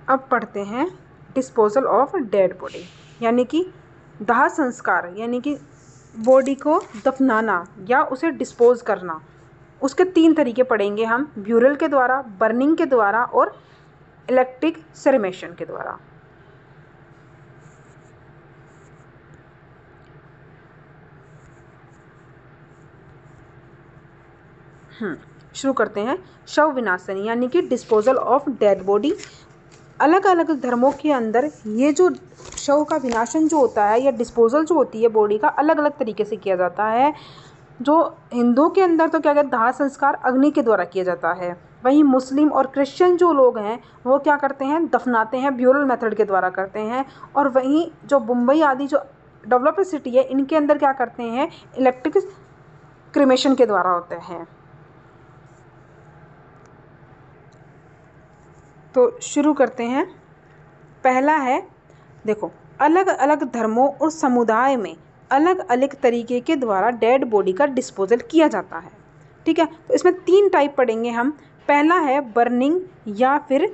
अब पढ़ते हैं डिस्पोजल ऑफ डेड बॉडी, यानी कि दाह संस्कार, यानी कि बॉडी को दफनाना या उसे डिस्पोज करना। उसके 3 तरीके पढ़ेंगे हम, ब्यूरल के द्वारा, बर्निंग के द्वारा और इलेक्ट्रिक क्रेमेशन के द्वारा। शुरू करते हैं। शव विनाशन यानी कि डिस्पोजल ऑफ डेड बॉडी। अलग अलग धर्मों के अंदर ये जो शव का विनाशन जो होता है या डिस्पोजल जो होती है बॉडी का, अलग अलग तरीके से किया जाता है। जो हिंदू के अंदर तो क्या कहते हैं, दाह संस्कार अग्नि के द्वारा किया जाता है। वहीं मुस्लिम और क्रिश्चियन जो लोग हैं वो क्या करते हैं, दफनाते हैं, ब्यूरल मेथड के द्वारा करते हैं। और वहीं जो मुंबई आदि जो डेवलप्ड सिटी है, इनके अंदर क्या करते हैं, इलेक्ट्रिक क्रेमेशन के द्वारा होते हैं। तो शुरू करते हैं। पहला है, देखो, अलग अलग धर्मों और समुदाय में अलग अलग तरीके के द्वारा डेड बॉडी का डिस्पोजल किया जाता है। ठीक है, तो इसमें 3 टाइप पढ़ेंगे हम। पहला है बर्निंग या फिर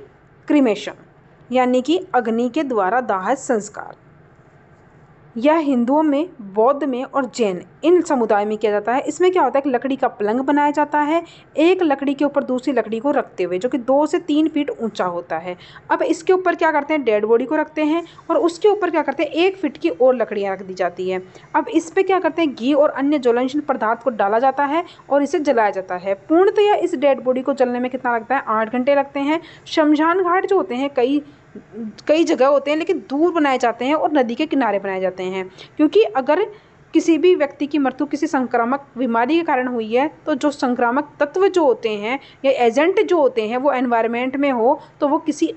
क्रीमेशन, यानी कि अग्नि के द्वारा दाह संस्कार। यह हिंदुओं में, बौद्ध में और जैन इन समुदाय में किया जाता है। इसमें क्या होता है कि लकड़ी का पलंग बनाया जाता है, एक लकड़ी के ऊपर दूसरी लकड़ी को रखते हुए, जो कि 2 से 3 फीट ऊंचा होता है। अब इसके ऊपर क्या करते हैं, डेड बॉडी को रखते हैं और उसके ऊपर क्या करते हैं, 1 फीट की और लकड़ियाँ रख दी जाती है। अब इस पर क्या करते हैं, घी और अन्य ज्वलनशील पदार्थ को डाला जाता है और इसे जलाया जाता है। पूर्णतया इस डेड बॉडी को जलने में कितना लगता है, 8 घंटे लगते हैं। शमशान घाट जो होते हैं कई जगह होते हैं, लेकिन दूर बनाए जाते हैं और नदी के किनारे बनाए जाते हैं, क्योंकि अगर किसी भी व्यक्ति की मृत्यु किसी संक्रामक बीमारी के कारण हुई है तो जो संक्रामक तत्व जो होते हैं या एजेंट जो होते हैं वो एनवायरनमेंट में हो, तो वो किसी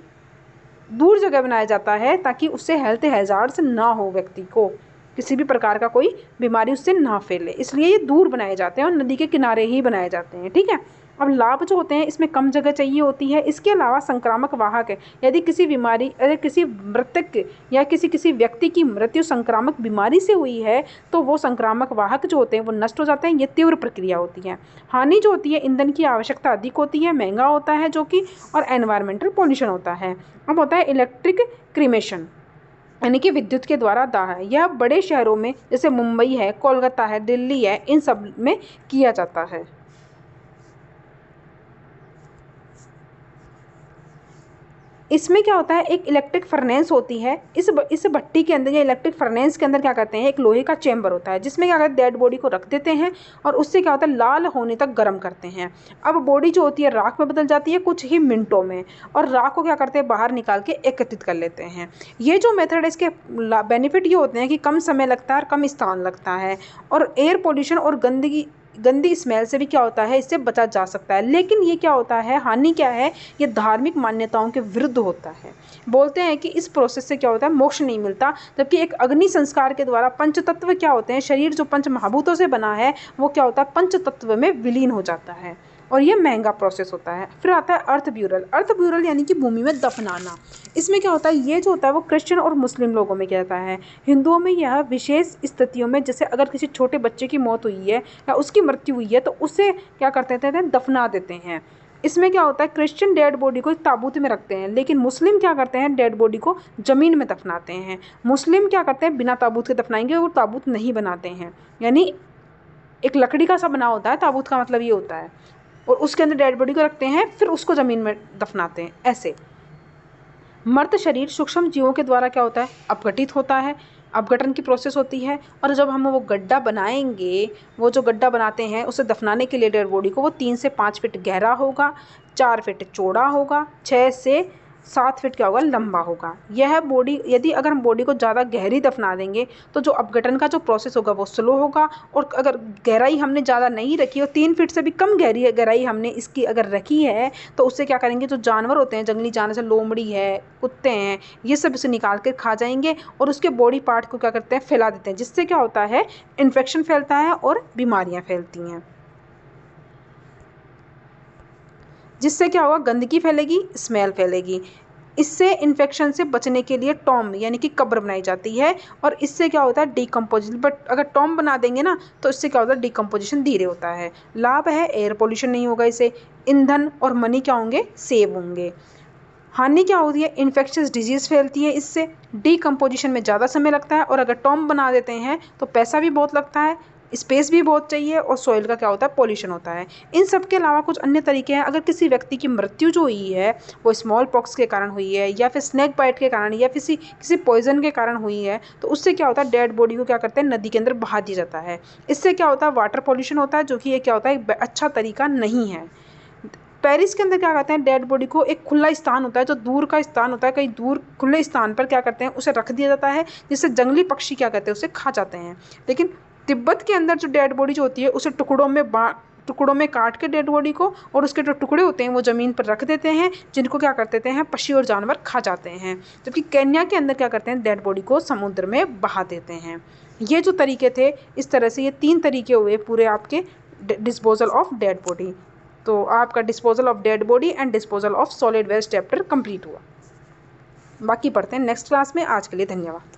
दूर जगह बनाया जाता है ताकि उससे हेल्थ हैजार्ड्स ना हो, व्यक्ति को किसी भी प्रकार का कोई बीमारी उससे ना फैले, इसलिए ये दूर बनाए जाते हैं और नदी के किनारे ही बनाए जाते हैं। ठीक है, अब लाभ जो होते हैं, इसमें कम जगह चाहिए होती है। इसके अलावा संक्रामक वाहक है, यदि किसी बीमारी, अगर किसी मृतक या किसी व्यक्ति की मृत्यु संक्रामक बीमारी से हुई है तो वो संक्रामक वाहक जो होते हैं वो नष्ट हो जाते हैं। ये तीव्र प्रक्रिया होती है। हानि जो होती है, ईंधन की आवश्यकता अधिक होती है, महंगा होता है जो कि, और एनवायरमेंटल पॉल्यूशन होता है। अब होता है इलेक्ट्रिक क्रीमेशन, यानी कि विद्युत के द्वारा दाह है। यह बड़े शहरों में जैसे मुंबई है, कोलकाता है, दिल्ली है, इन सब में किया जाता है। इसमें क्या होता है, एक इलेक्ट्रिक फर्नेस होती है। इस भट्टी के अंदर या इलेक्ट्रिक फर्नेस के अंदर क्या करते हैं, एक लोहे का चेंबर होता है जिसमें क्या करते हैं, डेड बॉडी को रख देते हैं और उससे क्या होता है, लाल होने तक गर्म करते हैं। अब बॉडी जो होती है राख में बदल जाती है कुछ ही मिनटों में, और राख को क्या करते हैं, बाहर निकाल के एकत्रित कर लेते हैं। ये जो मेथड है, इसके बेनिफिट ये होते हैं कि कम समय लगता है और कम स्थान लगता है, और एयर पोल्यूशन और गंदी स्मेल से भी क्या होता है, इससे बचा जा सकता है। लेकिन ये क्या होता है, हानि क्या है, ये धार्मिक मान्यताओं के विरुद्ध होता है। बोलते हैं कि इस प्रोसेस से क्या होता है, मोक्ष नहीं मिलता। जबकि एक अग्नि संस्कार के द्वारा पंच तत्व क्या होते हैं, शरीर जो पंच महाभूतों से बना है वो क्या होता है, पंच तत्व में विलीन हो जाता है, और ये महंगा प्रोसेस होता है। फिर आता है अर्थ ब्यूरल। अर्थ ब्यूरल यानी कि भूमि में दफनाना। इसमें क्या होता है, ये जो होता है वो क्रिश्चियन और मुस्लिम लोगों में किया जाता है। हिंदुओं में यह विशेष स्थितियों में, जैसे अगर किसी छोटे बच्चे की मौत हुई है या उसकी मृत्यु हुई है तो उसे क्या करते थे, दफना देते हैं। इसमें क्या होता है, क्रिश्चियन डेड बॉडी को एक ताबूत में रखते हैं, लेकिन मुस्लिम क्या करते हैं, डेड बॉडी को ज़मीन में दफनाते हैं। मुस्लिम क्या करते हैं, बिना ताबूत के दफनाएंगे, वो ताबूत नहीं बनाते हैं, यानी एक लकड़ी का सा बना होता है ताबूत का, मतलब ये होता है, और उसके अंदर डेड बॉडी को रखते हैं, फिर उसको ज़मीन में दफनाते हैं। ऐसे मर्त शरीर सूक्ष्म जीवों के द्वारा क्या होता है, अपघटित होता है, अपघटन की प्रोसेस होती है। और जब हम वो गड्ढा बनाएंगे, वो जो गड्ढा बनाते हैं उसे दफनाने के लिए डेड बॉडी को, वो 3 से 5 फीट गहरा होगा, 4 फीट चौड़ा होगा, 6 से 7 फीट क्या होगा, लंबा होगा। यह बॉडी, यदि अगर हम बॉडी को ज़्यादा गहरी दफना देंगे तो जो अपघटन का जो प्रोसेस होगा वो स्लो होगा, और अगर गहराई हमने ज़्यादा नहीं रखी और 3 फीट से भी कम गहराई हमने इसकी अगर रखी है तो उससे क्या करेंगे, जो जानवर होते हैं जंगली जानवर, जैसे लोमड़ी है, कुत्ते हैं, ये सब इसे निकाल कर खा जाएंगे और उसके बॉडी पार्ट को क्या करते हैं, फैला देते हैं, जिससे क्या होता है, इन्फेक्शन फैलता है और बीमारियाँ फैलती हैं। जिससे क्या होगा, गंदगी फैलेगी, स्मेल फैलेगी। इससे इन्फेक्शन से बचने के लिए टॉम यानी कि कब्र बनाई जाती है, और इससे क्या होता है, डिकम्पोजिशन। बट अगर टॉम बना देंगे ना तो इससे क्या होता है, डिकम्पोजिशन धीरे होता है। लाभ है, एयर पोल्यूशन नहीं होगा, इससे ईंधन और मनी क्या होंगे, सेव होंगे। हानि क्या होती है, इन्फेक्शियस डिजीज़ फैलती है, इससे डीकम्पोजिशन में ज़्यादा समय लगता है, और अगर टॉम्ब बना देते हैं तो पैसा भी बहुत लगता है, स्पेस भी बहुत चाहिए, और सॉइल का क्या होता है, पॉल्यूशन होता है। इन सब के अलावा कुछ अन्य तरीके हैं। अगर किसी व्यक्ति की मृत्यु जो हुई है वो स्मॉल पॉक्स के कारण हुई है, या फिर स्नेक बाइट के कारण, या किसी पॉइजन के कारण हुई है, तो उससे क्या होता है, डेड बॉडी को क्या करते हैं, नदी के अंदर बहा दिया जाता है। इससे क्या होता है, वाटर पॉल्यूशन होता है, जो कि ये क्या होता है, एक अच्छा तरीका नहीं है। पेरिस के अंदर क्या करते हैं, डेड बॉडी को एक खुला स्थान होता है, जो दूर का स्थान होता है, कहीं दूर खुले स्थान पर क्या करते हैं, उसे रख दिया जाता है, जिससे जंगली पक्षी क्या करते हैं, उसे खा जाते हैं। लेकिन तिब्बत के अंदर जो डेड बॉडी जो होती है, उसे टुकड़ों में काट के डेड बॉडी को, और उसके जो टुकड़े होते हैं वो ज़मीन पर रख देते हैं, जिनको क्या कर देते हैं, पक्षी और जानवर खा जाते हैं। जबकि केन्या के अंदर क्या करते हैं, डेड बॉडी को समुद्र में बहा देते हैं। ये जो तरीके थे, इस तरह से ये 3 तरीके हुए पूरे आपके डिस्पोजल ऑफ डेड बॉडी। तो आपका disposal of dead body and disposal of solid waste chapter complete हुआ। बाकी पढ़ते हैं नेक्स्ट क्लास में। आज के लिए धन्यवाद।